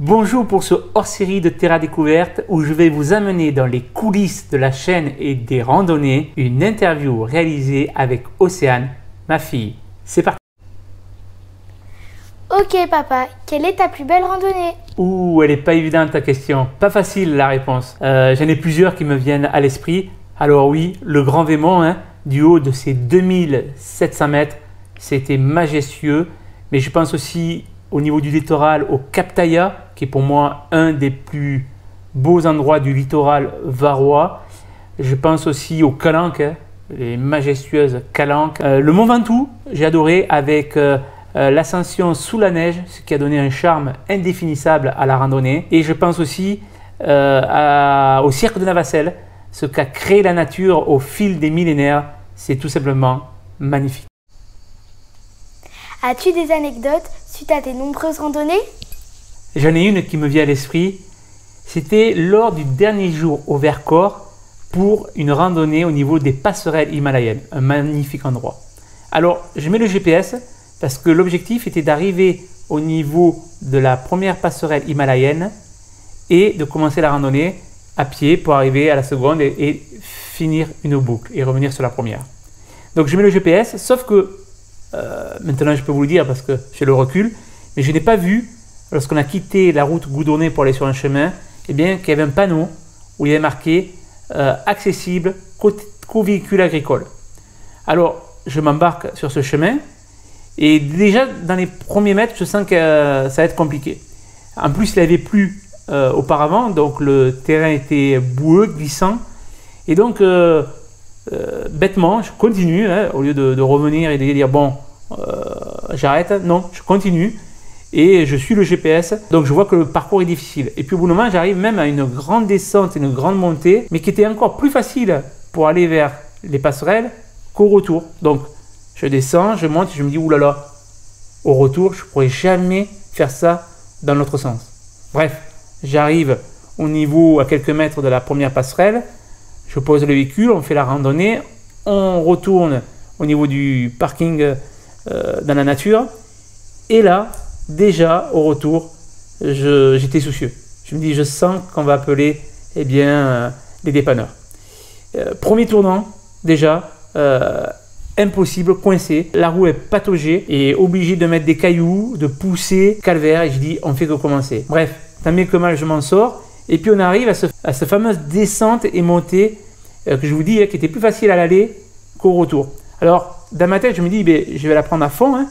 Bonjour pour ce hors-série de Terra Découverte où je vais vous amener dans les coulisses de la chaîne et des randonnées, une interview réalisée avec Océane, ma fille. C'est parti. Ok papa, quelle est ta plus belle randonnée? Ouh, elle est pas évidente ta question. Pas facile la réponse. J'en ai plusieurs qui me viennent à l'esprit. Alors oui, le Grand Vémont, du haut de ses 2700 mètres, c'était majestueux. Mais je pense aussi au niveau du littoral, au Cap Taillat, qui est pour moi un des plus beaux endroits du littoral varois. Je pense aussi aux Calanques, les majestueuses Calanques. Le Mont Ventoux, j'ai adoré avec l'ascension sous la neige, ce qui a donné un charme indéfinissable à la randonnée. Et je pense aussi au Cirque de Navacelle, ce qu'a créé la nature au fil des millénaires. C'est tout simplement magnifique. As-tu des anecdotes suite à tes nombreuses randonnées? J'en ai une qui me vient à l'esprit. C'était lors du dernier jour au Vercors pour une randonnée au niveau des passerelles himalayennes. Un magnifique endroit. Alors, je mets le GPS parce que l'objectif était d'arriver au niveau de la première passerelle himalayenne et de commencer la randonnée à pied pour arriver à la seconde et finir une boucle et revenir sur la première. Donc, je mets le GPS, sauf que maintenant je peux vous le dire parce que j'ai le recul, mais je n'ai pas vu, lorsqu'on a quitté la route goudronnée pour aller sur un chemin, eh bien, qu'il y avait un panneau où il y avait marqué accessible qu'aux véhicules agricoles. Alors, je m'embarque sur ce chemin et déjà dans les premiers mètres, je sens que ça va être compliqué. En plus, il avait plu auparavant, donc le terrain était boueux, glissant, et donc bêtement, je continue, au lieu de revenir et de dire bon, j'arrête. Non, je continue et je suis le GPS. Donc je vois que le parcours est difficile. Et puis au bout d'un moment, j'arrive même à une grande descente, une grande montée, mais qui était encore plus facile pour aller vers les passerelles qu'au retour. Donc je descends, je monte, je me dis oulala, au retour, je ne pourrais jamais faire ça dans l'autre sens. Bref, j'arrive au niveau à quelques mètres de la première passerelle. Je pose le véhicule, on fait la randonnée, on retourne au niveau du parking dans la nature. Et là, déjà, au retour, j'étais soucieux. Je me dis, je sens qu'on va appeler les dépanneurs. Premier tournant, déjà, impossible, coincé. La roue est pataugée et obligé de mettre des cailloux, de pousser, calvaire. Et je dis, on fait que commencer. Bref, tant bien que mal, je m'en sors. Et puis on arrive à cette fameuse descente et montée que je vous dis, qui était plus facile à l'aller qu'au retour. Alors, dans ma tête, je me dis, je vais la prendre à fond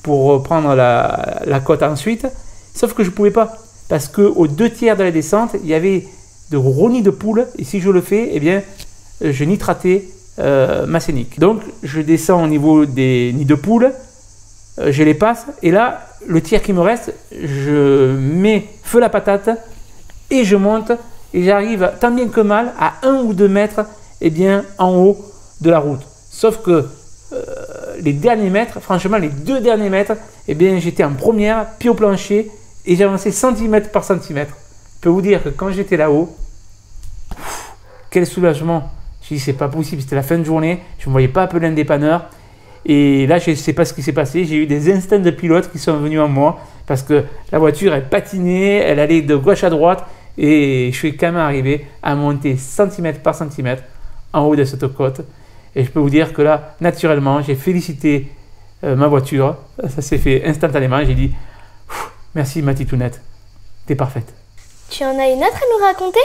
pour prendre la côte ensuite. Sauf que je ne pouvais pas. Parce qu'aux 2/3 de la descente, il y avait de gros nids de poules. Et si je le fais, je nitratais ma scénique. Donc, je descends au niveau des nids de poules. Je les passe. Et là, le tiers qui me reste, je mets feu la patate. Et je monte et j'arrive tant bien que mal à 1 ou 2 mètres en haut de la route. Sauf que les derniers mètres, franchement les 2 derniers mètres, j'étais en première, pied au plancher et j'avançais centimètre par centimètre. Je peux vous dire que quand j'étais là-haut, quel soulagement. Je me dis c'est pas possible, c'était la fin de journée, je ne me voyais pas appeler un dépanneur. Et là, je ne sais pas ce qui s'est passé. J'ai eu des instincts de pilote qui sont venus en moi parce que la voiture, elle patinait, elle allait de gauche à droite et je suis quand même arrivé à monter centimètre par centimètre en haut de cette côte. Et je peux vous dire que là, naturellement, j'ai félicité ma voiture. Ça s'est fait instantanément. J'ai dit merci ma titounette, t'es parfaite. Tu en as une autre à nous raconter?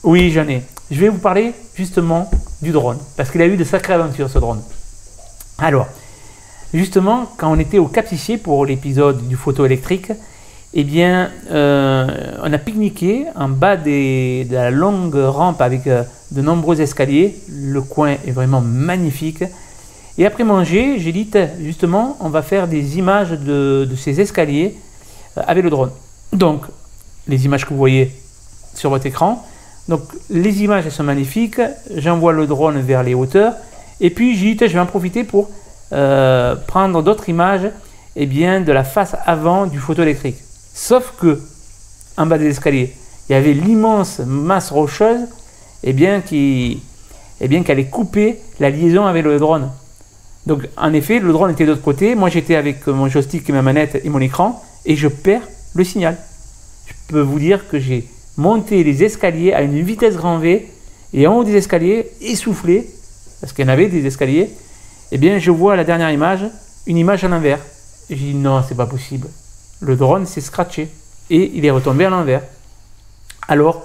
Oui, j'en ai. Je vais vous parler justement du drone parce qu'il a eu de sacrées aventures ce drone. Alors, justement, quand on était au Cap Sissier pour l'épisode du photo électrique, on a pique-niqué en bas de la longue rampe avec de nombreux escaliers. Le coin est vraiment magnifique. Et après manger, j'ai dit, justement, on va faire des images de ces escaliers avec le drone. Donc, les images que vous voyez sur votre écran. Donc, les images, elles sont magnifiques. J'envoie le drone vers les hauteurs. Et puis, j'ai dit, je vais en profiter pour prendre d'autres images de la face avant du photo électrique. Sauf que, en bas des escaliers, il y avait l'immense masse rocheuse qui allait couper la liaison avec le drone. Donc, en effet, le drone était de l'autre côté. Moi, j'étais avec mon joystick et ma manette et mon écran et je perds le signal. je peux vous dire que j'ai monté les escaliers à une vitesse grand V et en haut des escaliers, essoufflé, parce qu'il y en avait des escaliers, eh bien je vois la dernière image, une image à l'envers. J'ai dit non, c'est pas possible. Le drone s'est scratché et il est retombé à l'envers. Alors,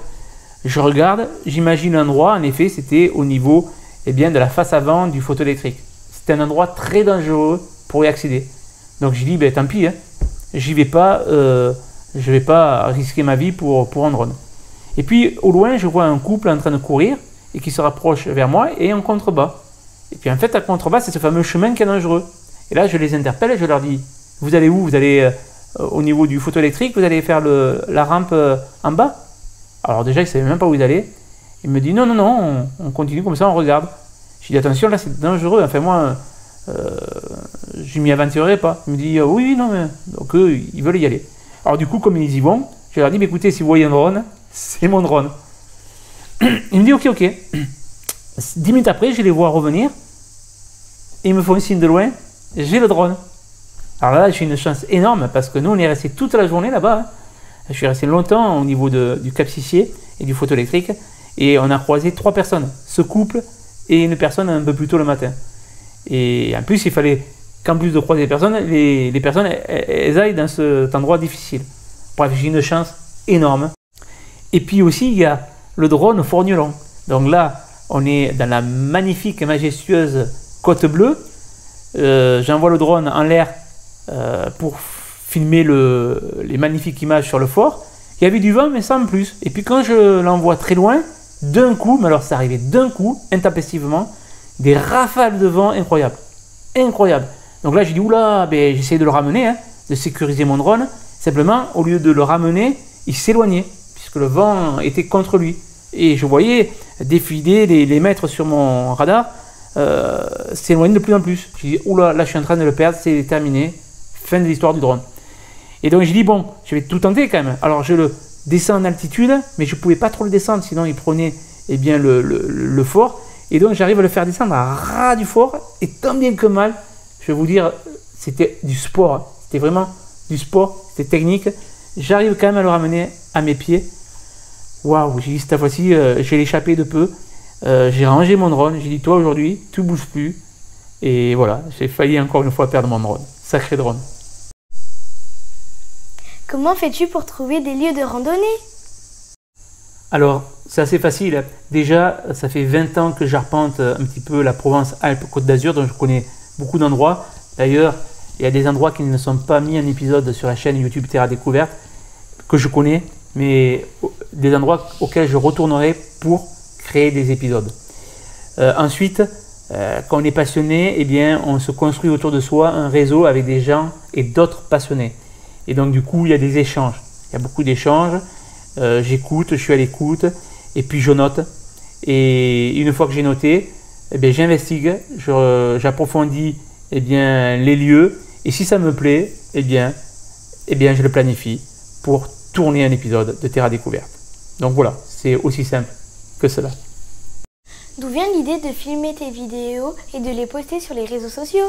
je regarde, j'imagine l'endroit, en effet, c'était au niveau de la face avant du photoélectrique. C'était un endroit très dangereux pour y accéder. Donc j'ai dit, tant pis, j'y vais pas, je vais pas risquer ma vie pour un drone. Et puis au loin, je vois un couple en train de courir et qui se rapproche vers moi et en contrebas. Et puis en fait, à contrebas, c'est ce fameux chemin qui est dangereux. Et là, je les interpelle et je leur dis, vous allez où? Vous allez au niveau du photoélectrique, vous allez faire la rampe en bas? Alors déjà, ils ne savaient même pas où ils allaient. Il me dit, non, non, non, on continue comme ça, on regarde. Je dis, attention, là, c'est dangereux. Enfin, moi, je m'y aventurerai pas. Il me dit, oui, non, mais... Donc eux, ils veulent y aller. Alors du coup, comme ils y vont, je leur dis, mais écoutez, si vous voyez un drone, c'est mon drone. Il me dit, ok, ok. 10 minutes après, je les vois revenir. Et ils me font un signe de loin, j'ai le drone. Alors là, j'ai une chance énorme parce que nous, on est resté toute la journée là-bas. Je suis resté longtemps au niveau du Cap Sissier et du photoélectrique. Et on a croisé 3 personnes, ce couple et une personne un peu plus tôt le matin. Et en plus, il fallait qu'en plus de croiser les personnes, les personnes elles aillent dans cet endroit difficile. Bref, j'ai une chance énorme. Et puis aussi, il y a le drone Forgnelon. Donc là, on est dans la magnifique et majestueuse Côte Bleue. J'envoie le drone en l'air pour filmer les magnifiques images sur le fort. Il y avait du vent, mais sans plus. Et puis quand je l'envoie très loin, d'un coup, mais alors c'est arrivé d'un coup, intempestivement, des rafales de vent incroyables. Incroyables. Donc là, j'ai dit, oula, j'essaie de le ramener, de sécuriser mon drone. Simplement, au lieu de le ramener, il s'éloignait, puisque le vent était contre lui. Et je voyais défiler les mètres sur mon radar, s'éloigner de plus en plus. J'ai dit, oula, là, je suis en train de le perdre, c'est terminé. Fin de l'histoire du drone. Et donc, j'ai dit, bon, je vais tout tenter quand même. Alors, je le descends en altitude, mais je ne pouvais pas trop le descendre, sinon il prenait le fort. Et donc, j'arrive à le faire descendre à ras du fort. Et tant bien que mal, je vais vous dire, c'était du sport. C'était vraiment du sport, c'était technique. J'arrive quand même à le ramener à mes pieds. Waouh, j'ai dit, cette fois-ci, j'ai échappé de peu. J'ai rangé mon drone. J'ai dit, toi, aujourd'hui, tu ne bouges plus. Et voilà, j'ai failli encore une fois perdre mon drone. Sacré drone. Comment fais-tu pour trouver des lieux de randonnée? Alors, c'est assez facile. Déjà, ça fait 20 ans que j'arpente un petit peu la Provence-Alpes-Côte d'Azur, donc je connais beaucoup d'endroits. D'ailleurs, il y a des endroits qui ne sont pas mis en épisode sur la chaîne YouTube Terra Découverte, que je connais, mais des endroits auxquels je retournerai pour créer des épisodes. Ensuite, quand on est passionné, eh bien, on se construit autour de soi un réseau avec des gens et d'autres passionnés. Et donc, du coup, il y a des échanges. Il y a beaucoup d'échanges. J'écoute, je suis à l'écoute et puis je note. Et une fois que j'ai noté, eh bien, j'investigue, j'approfondis les lieux. Et si ça me plaît, eh bien, je le planifie pour tourner un épisode de Terra Découverte. Donc voilà, c'est aussi simple que cela. D'où vient l'idée de filmer tes vidéos et de les poster sur les réseaux sociaux?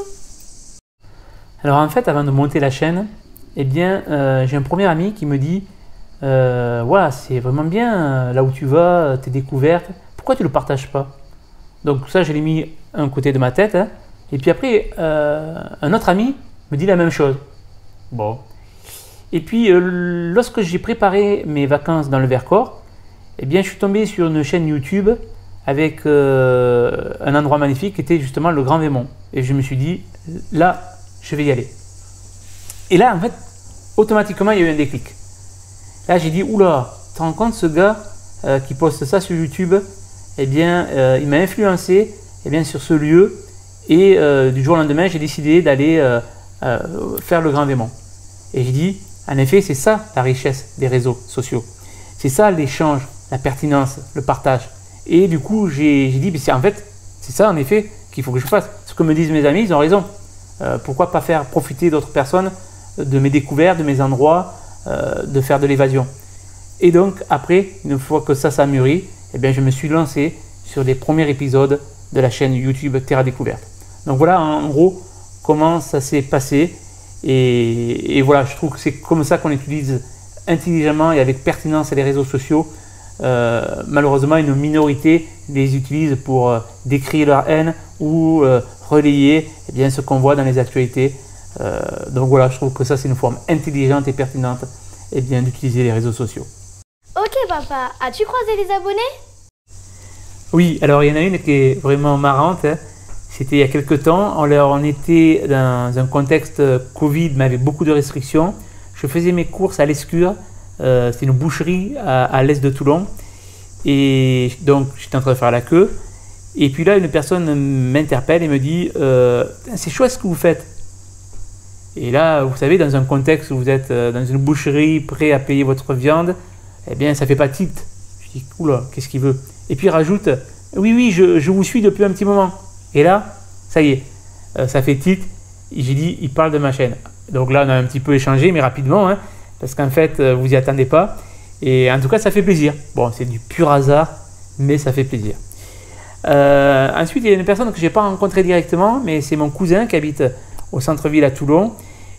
Alors en fait, avant de monter la chaîne, j'ai un premier ami qui me dit ouais, c'est vraiment bien là où tu vas, tes découvertes, pourquoi tu ne le partages pas? Donc ça, je l'ai mis à un côté de ma tête. Et puis après, un autre ami me dit la même chose. Bon. Et puis, lorsque j'ai préparé mes vacances dans le Vercors, je suis tombé sur une chaîne YouTube avec un endroit magnifique qui était justement le Grand Vémont. Et je me suis dit, là, je vais y aller. Et là, en fait, automatiquement, il y a eu un déclic. Là, j'ai dit, oula, tu te rends compte, ce gars qui poste ça sur YouTube, il m'a influencé sur ce lieu. Et du jour au lendemain, j'ai décidé d'aller faire le Grand Vémont. Et j'ai dit, en effet, c'est ça la richesse des réseaux sociaux. C'est ça l'échange, la pertinence, le partage. Et du coup, j'ai dit, c'est ça en effet qu'il faut que je fasse. Ce que me disent mes amis, ils ont raison. Pourquoi pas faire profiter d'autres personnes de mes découvertes, de mes endroits, de faire de l'évasion. Et donc, après, une fois que ça a mûri, je me suis lancé sur les premiers épisodes de la chaîne YouTube Terra Découverte. Donc voilà, en gros, comment ça s'est passé. Et voilà, je trouve que c'est comme ça qu'on utilise intelligemment et avec pertinence les réseaux sociaux, malheureusement une minorité les utilise pour décrire leur haine ou relayer ce qu'on voit dans les actualités. Donc voilà, je trouve que ça c'est une forme intelligente et pertinente d'utiliser les réseaux sociaux. Ok papa, as-tu croisé les abonnés? Oui, alors il y en a une qui est vraiment marrante. C'était il y a quelques temps. On était dans un contexte Covid, mais avec beaucoup de restrictions. Je faisais mes courses à l'Escure. C'est une boucherie à l'est de Toulon. Et donc, j'étais en train de faire la queue. Et puis là, une personne m'interpelle et me dit c'est chouette ce que vous faites. Et là, vous savez, dans un contexte où vous êtes dans une boucherie, prêt à payer votre viande, ça fait pas tilt. Je dis oula, qu'est-ce qu'il veut? Et puis il rajoute oui, je vous suis depuis un petit moment. Et là, ça y est, ça fait tilt. J'ai dit il parle de ma chaîne. Donc là, on a un petit peu échangé, mais rapidement, parce qu'en fait, vous y attendez pas. Et en tout cas, ça fait plaisir. Bon, c'est du pur hasard, mais ça fait plaisir. Ensuite, il y a une personne que je n'ai pas rencontrée directement, mais c'est mon cousin qui habite au centre-ville à Toulon.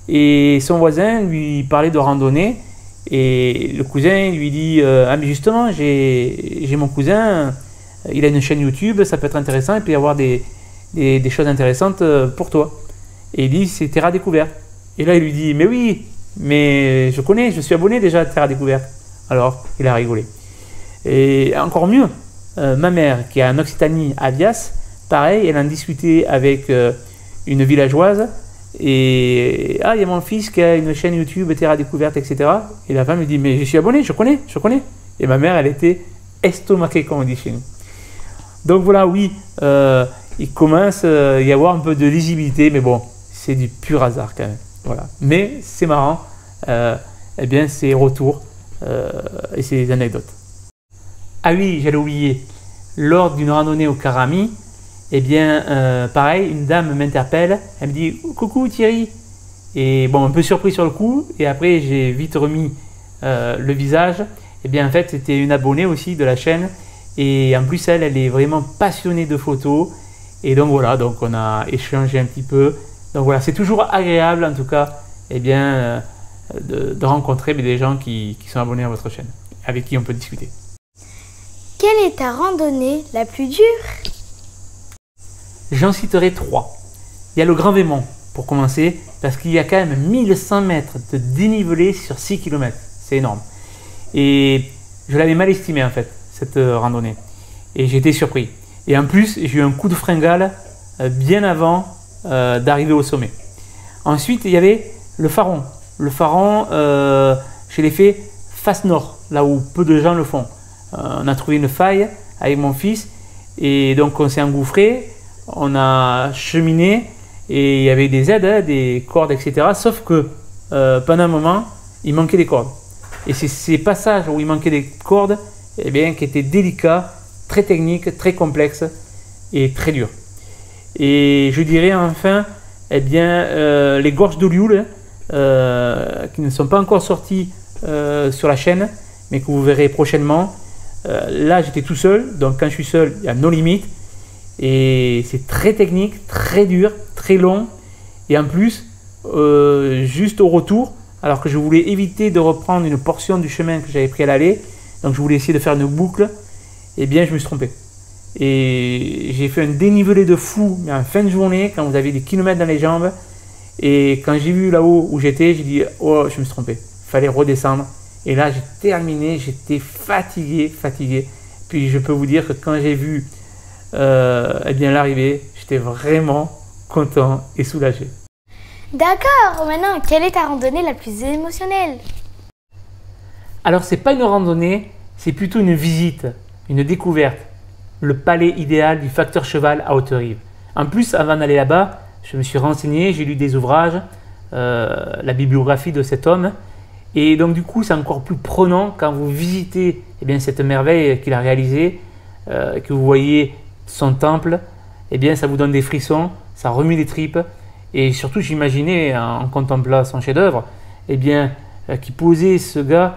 Et son voisin lui parlait de randonnée. Et le cousin lui dit ah, mais justement, j'ai mon cousin, il a une chaîne YouTube, ça peut être intéressant, il peut y avoir des choses intéressantes pour toi. Et il dit c'est Terra Découverte. Et là, il lui dit mais oui, mais je connais, je suis abonné déjà à Terra Découverte. Alors, il a rigolé. Et encore mieux, ma mère, qui est en Occitanie, à Vias, pareil, elle en discutait avec une villageoise. Et il y a mon fils qui a une chaîne YouTube, Terra Découverte, etc. Et la femme lui dit mais je suis abonné, je connais. Et ma mère, elle était estomaquée, comme on dit chez nous. Donc voilà, oui, il commence à y avoir un peu de lisibilité, mais bon, c'est du pur hasard quand même. Voilà. Mais c'est marrant, ces retours et ces anecdotes. Ah oui, j'allais oublier, lors d'une randonnée au Karami, pareil, une dame m'interpelle, elle me dit « Coucou Thierry !» Et bon, un peu surpris sur le coup, et après j'ai vite remis le visage. En fait, c'était une abonnée aussi de la chaîne, et en plus elle est vraiment passionnée de photos, et donc voilà, donc on a échangé un petit peu. Donc voilà, c'est toujours agréable en tout cas, de rencontrer des gens qui sont abonnés à votre chaîne, avec qui on peut discuter. Quelle est ta randonnée la plus dure? J'en citerai 3. Il y a le Grand Vémont, pour commencer, parce qu'il y a quand même 1100 mètres de dénivelé sur 6 km. C'est énorme. Et je l'avais mal estimé en fait, cette randonnée. Et j'ai été surpris. Et en plus, j'ai eu un coup de fringale bien avant d'arriver au sommet. Ensuite, il y avait le Faron. Le Faron, je l'ai fait face nord, là où peu de gens le font. On a trouvé une faille avec mon fils et donc on s'est engouffré, on a cheminé et il y avait des aides, des cordes, etc. Sauf que pendant un moment, il manquait des cordes. Et c'est ces passages où il manquait des cordes qui étaient délicats, très techniques, très complexes et très durs. Et je dirais enfin, les gorges de Lioul, qui ne sont pas encore sorties sur la chaîne, mais que vous verrez prochainement. Là, j'étais tout seul, donc quand je suis seul, il y a nos limites. Et c'est très technique, très dur, très long. Et en plus, juste au retour, alors que je voulais éviter de reprendre une portion du chemin que j'avais pris à l'aller, donc je voulais essayer de faire une boucle, je me suis trompé. Et j'ai fait un dénivelé de fou, mais en fin de journée, quand vous avez des kilomètres dans les jambes. Et quand j'ai vu là-haut où j'étais, j'ai dit oh, je me suis trompé, il fallait redescendre. Et là, j'ai terminé, j'étais fatigué. Puis je peux vous dire que quand j'ai vu l'arrivée, j'étais vraiment content et soulagé. D'accord, maintenant, quelle est ta randonnée la plus émotionnelle? Alors, c'est pas une randonnée, c'est plutôt une visite, une découverte. Le palais idéal du facteur cheval à Haute-Rive. En plus, avant d'aller là-bas, je me suis renseigné, j'ai lu des ouvrages, la bibliographie de cet homme. Et donc du coup, c'est encore plus prenant quand vous visitez cette merveille qu'il a réalisée, que vous voyez son temple, ça vous donne des frissons, ça remue les tripes. Et surtout, j'imaginais, en contemplant son chef-d'œuvre, qu'il posait ce gars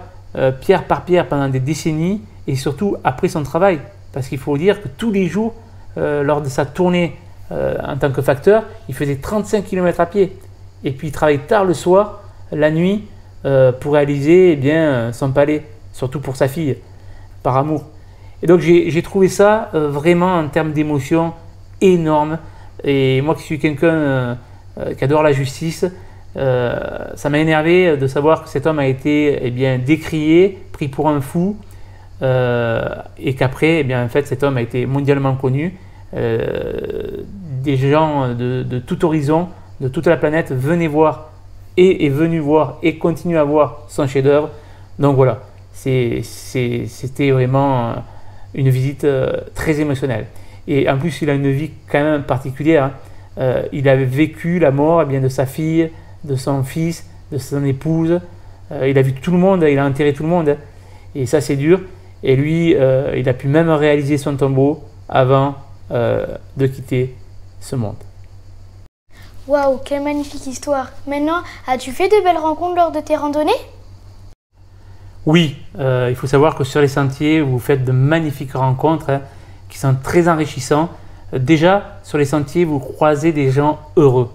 pierre par pierre pendant des décennies, et surtout après son travail. Parce qu'il faut dire que tous les jours, lors de sa tournée en tant que facteur, il faisait 35 km à pied. Et puis il travaillait tard le soir, la nuit, pour réaliser son palais, surtout pour sa fille, par amour. Et donc j'ai trouvé ça vraiment en termes d'émotion énorme. Et moi qui suis quelqu'un qui adore la justice, ça m'a énervé de savoir que cet homme a été décrié, pris pour un fou, et qu'après, en fait, cet homme a été mondialement connu. Des gens de tout horizon, de toute la planète venaient voir et est venu voir et continue à voir son chef-d'œuvre. Donc voilà, c'était vraiment une visite très émotionnelle. Et en plus, il a une vie quand même particulière. Il avait vécu la mort de sa fille, de son fils, de son épouse. Il a vu tout le monde, il a enterré tout le monde. Et ça, c'est dur. Et lui, il a pu même réaliser son tombeau avant de quitter ce monde. Waouh, quelle magnifique histoire. Maintenant, as-tu fait de belles rencontres lors de tes randonnées? Oui, il faut savoir que sur les sentiers, vous faites de magnifiques rencontres qui sont très enrichissantes. Déjà, sur les sentiers, vous croisez des gens heureux.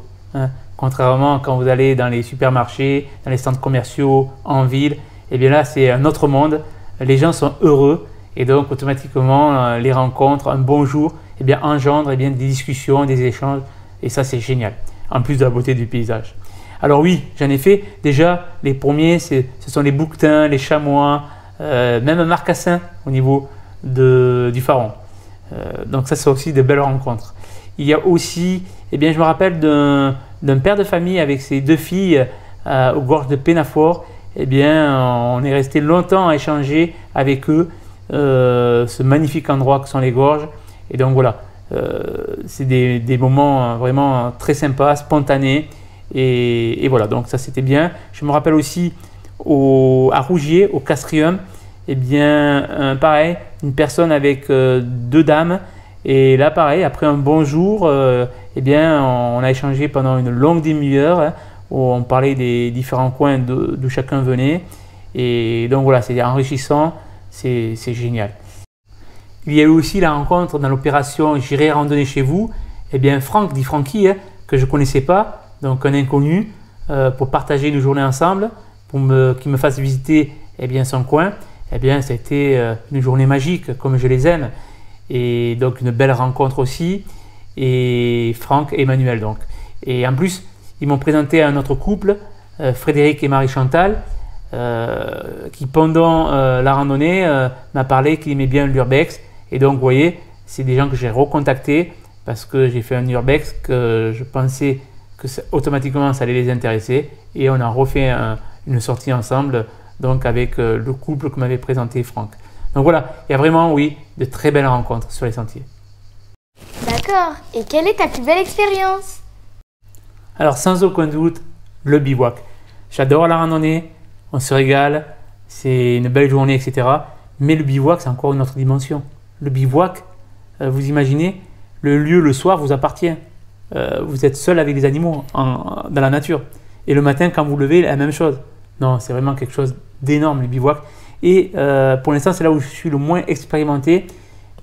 Contrairement quand vous allez dans les supermarchés, dans les centres commerciaux, en ville, là, c'est un autre monde. Les gens sont heureux et donc automatiquement, les rencontres, un bonjour, engendrent des discussions, des échanges. Et ça, c'est génial, en plus de la beauté du paysage. Alors oui, j'en ai fait. Déjà, les premiers, ce sont les bouquetins, les chamois, même un marcassin au niveau du Faron. Donc ça, c'est aussi de belles rencontres. Il y a aussi, je me rappelle d'un père de famille avec ses 2 filles aux gorges de Pénafort. On est resté longtemps à échanger avec eux ce magnifique endroit que sont les gorges. Et donc voilà, c'est des moments vraiment très sympas, spontanés. Et voilà, donc ça c'était bien. Je me rappelle aussi à Rougier, au Castrium, pareil, une personne avec 2 dames. Et là, pareil, après un bonjour, on a échangé pendant une longue demi-heure où on parlait des différents coins d'où chacun venait. Et donc voilà, c'est enrichissant, c'est génial. Il y a eu aussi la rencontre dans l'opération J'irai randonner chez vous. Franck, dit Francky, que je ne connaissais pas, donc un inconnu, pour partager une journée ensemble, qu'il me fasse visiter son coin. C'était une journée magique, comme je les aime. Et donc une belle rencontre aussi. Et Franck et Emmanuel donc. Et en plus, ils m'ont présenté à un autre couple, Frédéric et Marie-Chantal, qui pendant la randonnée m'a parlé qu'il aimait bien l'urbex. Et donc, vous voyez, c'est des gens que j'ai recontactés parce que j'ai fait un urbex que je pensais que automatiquement ça allait les intéresser. Et on a refait une sortie ensemble, donc avec le couple que m'avait présenté Franck. Donc voilà, il y a vraiment, oui, de très belles rencontres sur les sentiers. D'accord. Et quelle est ta plus belle expérience? Alors, sans aucun doute, le bivouac. J'adore la randonnée, on se régale, c'est une belle journée, etc. Mais le bivouac, c'est encore une autre dimension. Le bivouac, vous imaginez, le lieu le soir vous appartient. Vous êtes seul avec les animaux dans la nature. Et le matin, quand vous levez, la même chose. Non, c'est vraiment quelque chose d'énorme, le bivouac. Et pour l'instant, c'est là où je suis le moins expérimenté.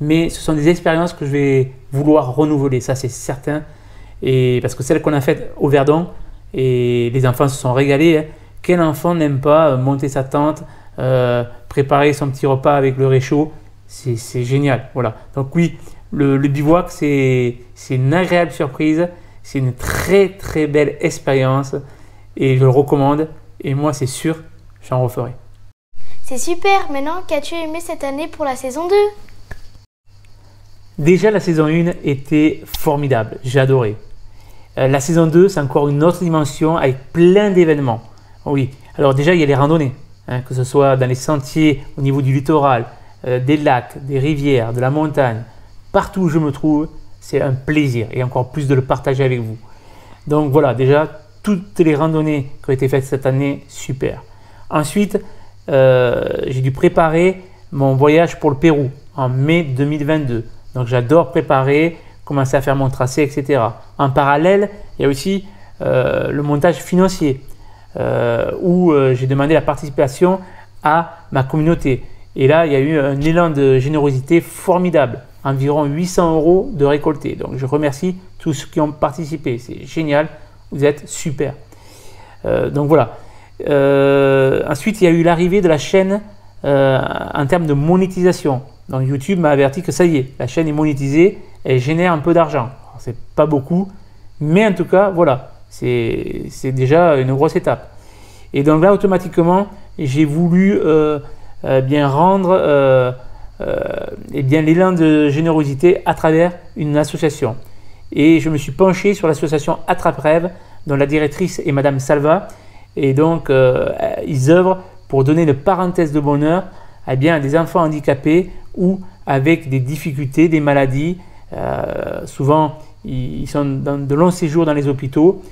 Mais ce sont des expériences que je vais vouloir renouveler, ça c'est certain. Et parce que celles qu'on a faites au Verdon, et les enfants se sont régalés. Quel enfant n'aime pas monter sa tente, préparer son petit repas avec le réchaud? C'est génial. Voilà. Donc oui, le bivouac, c'est une agréable surprise. C'est une très très belle expérience. Et je le recommande. Et moi, c'est sûr, j'en referai. C'est super. Maintenant, qu'as-tu aimé cette année pour la saison 2? Déjà, la saison 1 était formidable. J'ai adoré. La saison 2, c'est encore une autre dimension avec plein d'événements. Oui. Alors déjà, il y a les randonnées. Que ce soit dans les sentiers au niveau du littoral, des lacs, des rivières, de la montagne. Partout où je me trouve, c'est un plaisir. Et encore plus de le partager avec vous. Donc voilà, déjà, toutes les randonnées qui ont été faites cette année, super. Ensuite, j'ai dû préparer mon voyage pour le Pérou en mai 2022. Donc j'adore préparer, commencer à faire mon tracé, etc. En parallèle, il y a aussi le montage financier où j'ai demandé la participation à ma communauté. Et là, il y a eu un élan de générosité formidable, environ 800 € de récoltés. Donc je remercie tous ceux qui ont participé, c'est génial, vous êtes super. Donc voilà. Ensuite, il y a eu l'arrivée de la chaîne en termes de monétisation. Donc YouTube m'a averti que ça y est, la chaîne est monétisée, elle génère un peu d'argent. C'est pas beaucoup, mais en tout cas, voilà, c'est déjà une grosse étape. Et donc là, automatiquement, j'ai voulu bien rendre l'élan de générosité à travers une association. Et je me suis penché sur l'association Attrape-Rêve, dont la directrice est Madame Salva. Et donc, ils œuvrent pour donner une parenthèse de bonheur à des enfants handicapés ou avec des difficultés, des maladies. Souvent, ils sont dans de longs séjours dans les hôpitaux.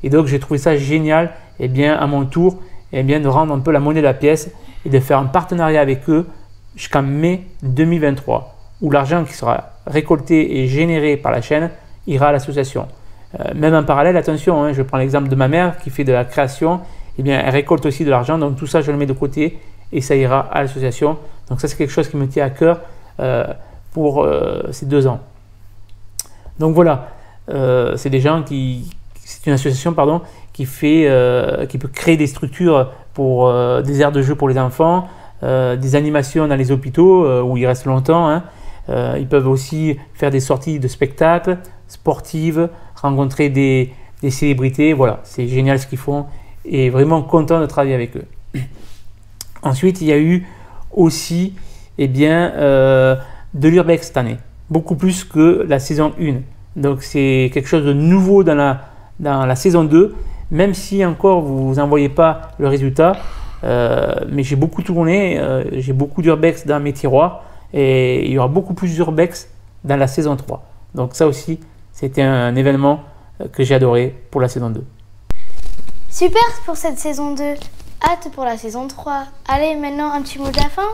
Et donc, j'ai trouvé ça génial, à mon tour, de rendre un peu la monnaie de la pièce et de faire un partenariat avec eux jusqu'en mai 2023, où l'argent qui sera récolté et généré par la chaîne ira à l'association. Même en parallèle, attention, je prends l'exemple de ma mère qui fait de la création, elle récolte aussi de l'argent, donc tout ça je le mets de côté et ça ira à l'association. Donc ça c'est quelque chose qui me tient à cœur pour ces 2 ans. Donc voilà, c'est une association qui peut créer des structures pour des aires de jeu pour les enfants, des animations dans les hôpitaux où ils restent longtemps. Ils peuvent aussi faire des sorties de spectacles sportives, rencontrer des célébrités. Voilà, c'est génial ce qu'ils font et vraiment content de travailler avec eux. Ensuite, il y a eu aussi de l'urbex cette année, beaucoup plus que la saison 1. Donc c'est quelque chose de nouveau dans la saison 2, même si encore vous n'en voyez pas le résultat. Mais j'ai beaucoup tourné, j'ai beaucoup d'urbex dans mes tiroirs et il y aura beaucoup plus d'urbex dans la saison 3. Donc ça aussi, c'était un événement que j'ai adoré pour la saison 2. Super pour cette saison 2. Hâte pour la saison 3. Allez, maintenant un petit mot de la fin.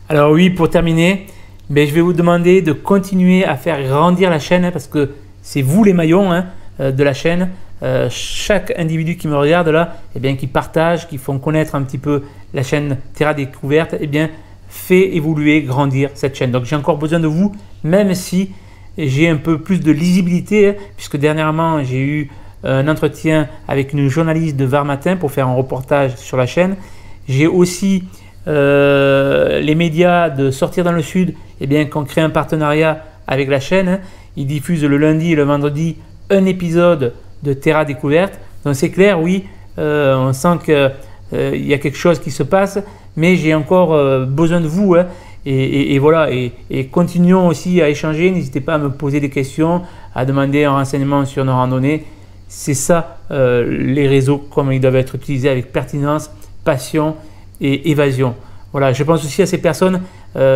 Alors oui, pour terminer, je vais vous demander de continuer à faire grandir la chaîne parce que c'est vous les maillons de la chaîne. Chaque individu qui me regarde là, qui partage, qui font connaître un petit peu la chaîne Terra Découverte, fait évoluer, grandir cette chaîne. Donc j'ai encore besoin de vous, même si j'ai un peu plus de lisibilité, puisque dernièrement j'ai eu un entretien avec une journaliste de Var Matin pour faire un reportage sur la chaîne. J'ai aussi les médias de Sortir dans le Sud, qui ont créé un partenariat avec la chaîne. Ils diffusent le lundi et le vendredi un épisode de Terra Découverte. Donc c'est clair, oui, on sent qu'il y a quelque chose qui se passe, mais j'ai encore besoin de vous. Et voilà, et continuons aussi à échanger. N'hésitez pas à me poser des questions, à demander un renseignement sur nos randonnées. C'est ça, les réseaux, comme ils doivent être utilisés avec pertinence, passion et évasion. Voilà, je pense aussi à ces personnes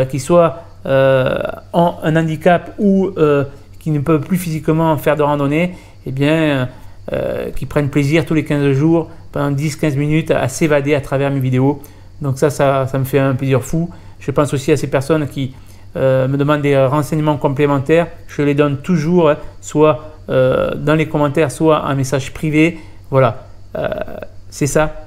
qui soit ont un handicap ou qui ne peuvent plus physiquement faire de randonnée, qui prennent plaisir tous les 15 jours, pendant 10-15 minutes, à s'évader à travers mes vidéos. Donc ça me fait un plaisir fou. Je pense aussi à ces personnes qui me demandent des renseignements complémentaires. Je les donne toujours, soit dans les commentaires, soit en message privé. Voilà, c'est ça.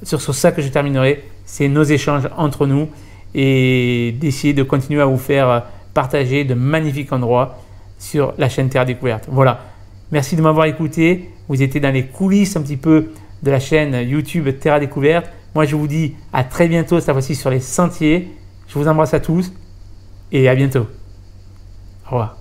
Sur ça que je terminerai. C'est nos échanges entre nous et d'essayer de continuer à vous faire partager de magnifiques endroits sur la chaîne Terra Découverte. Voilà, merci de m'avoir écouté. Vous étiez dans les coulisses un petit peu de la chaîne YouTube Terra Découverte. Moi, je vous dis à très bientôt, cette fois-ci sur les sentiers. Je vous embrasse à tous et à bientôt. Au revoir.